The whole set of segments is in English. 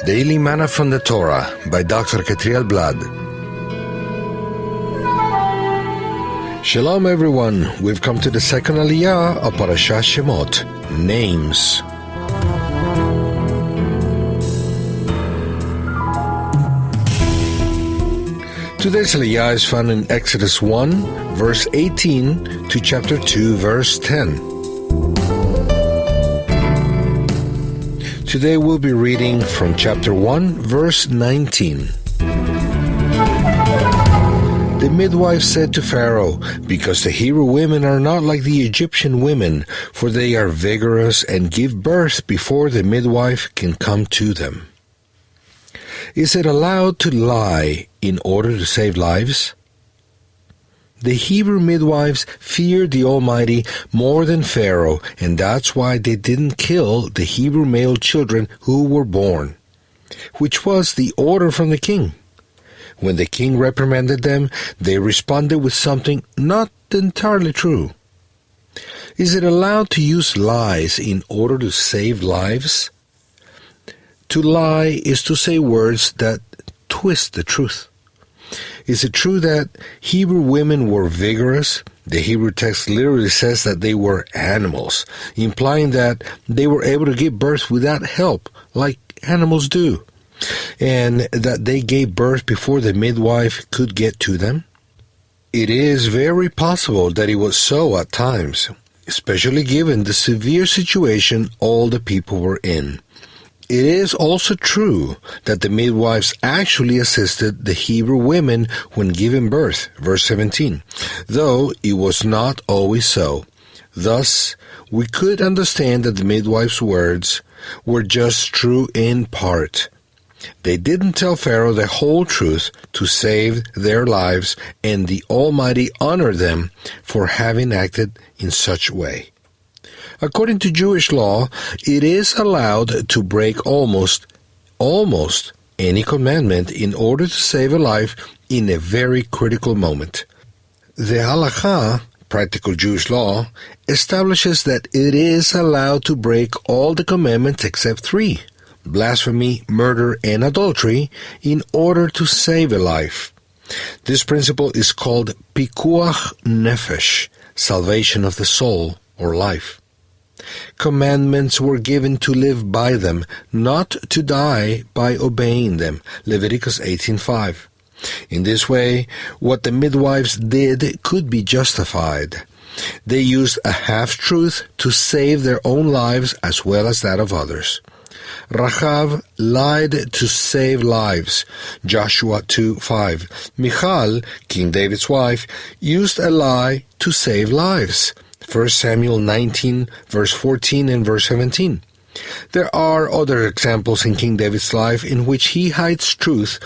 Daily Manna from the Torah by Dr Ketriel Blad. Shalom everyone, we've come to the second aliyah of Parashat Shemot, Names. Today's aliyah is found in Exodus 1, verse 18 to chapter 2, verse 10. Today we'll be reading from chapter 1, verse 19. The midwife said to Pharaoh, "Because the Hebrew women are not like the Egyptian women, for they are vigorous and give birth before the midwife can come to them." Is it allowed to lie in order to save lives? The Hebrew midwives feared the Almighty more than Pharaoh, and that's why they didn't kill the Hebrew male children who were born, which was the order from the king. When the king reprimanded them, they responded with something not entirely true. Is it allowed to use lies in order to save lives? To lie is to say words that twist the truth. Is it true that Hebrew women were vigorous? The Hebrew text literally says that they were animals, implying that they were able to give birth without help, like animals do, and that they gave birth before the midwife could get to them? It is very possible that it was so at times, especially given the severe situation all the people were in. It is also true that the midwives actually assisted the Hebrew women when giving birth, verse 17, though it was not always so. Thus, we could understand that the midwives' words were just true in part. They didn't tell Pharaoh the whole truth to save their lives, and the Almighty honored them for having acted in such a way. According to Jewish law, it is allowed to break almost any commandment in order to save a life in a very critical moment. The halakha, practical Jewish law, establishes that it is allowed to break all the commandments except 3, blasphemy, murder, and adultery, in order to save a life. This principle is called pikuach nefesh, salvation of the soul or life. Commandments were given to live by them, not to die by obeying them. Leviticus 18:5. In this way, what the midwives did could be justified. They used a half-truth to save their own lives as well as that of others. Rachav lied to save lives. Joshua 2:5. Michal, King David's wife, used a lie to save lives. 1 Samuel 19, verse 14 and verse 17. There are other examples in King David's life in which he hides truth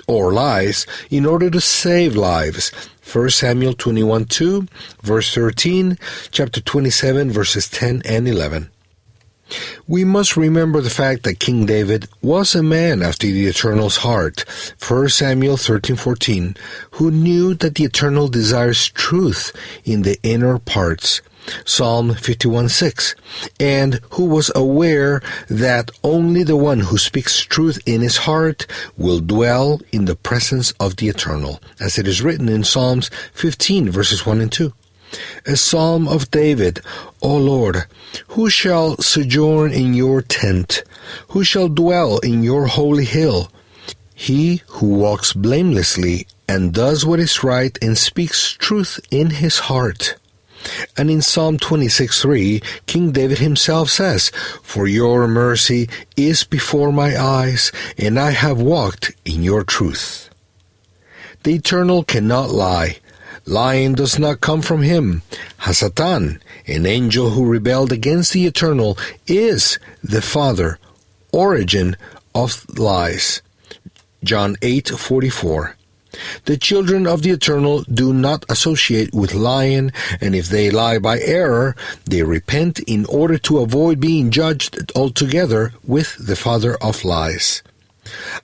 or lies in order to save lives. 1 Samuel 21:2, verse 13, chapter 27, verses 10 and 11. We must remember the fact that King David was a man after the Eternal's heart, 1 Samuel 13:14, who knew that the Eternal desires truth in the inner parts, Psalm 51:6, and who was aware that only the one who speaks truth in his heart will dwell in the presence of the Eternal, as it is written in Psalms 15, verses 1 and 2. A psalm of David, "O Lord, who shall sojourn in your tent? Who shall dwell in your holy hill? He who walks blamelessly and does what is right and speaks truth in his heart." And in Psalm 26:3, King David himself says, "For your mercy is before my eyes, and I have walked in your truth." The Eternal cannot lie. Lying does not come from him. Hasatan, an angel who rebelled against the Eternal, is the father, origin of lies. John 8:44. The children of the Eternal do not associate with lying, and if they lie by error, they repent in order to avoid being judged altogether with the father of lies.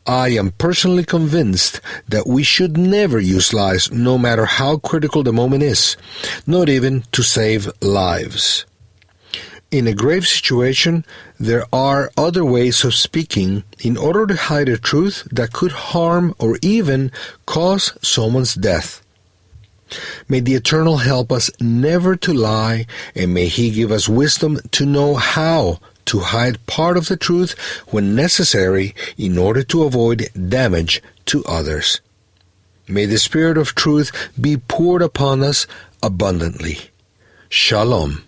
I am personally convinced that we should never use lies, no matter how critical the moment is, not even to save lives. In a grave situation, there are other ways of speaking in order to hide a truth that could harm or even cause someone's death. May the Eternal help us never to lie, and may He give us wisdom to know how to hide part of the truth when necessary in order to avoid damage to others. May the Spirit of truth be poured upon us abundantly. Shalom.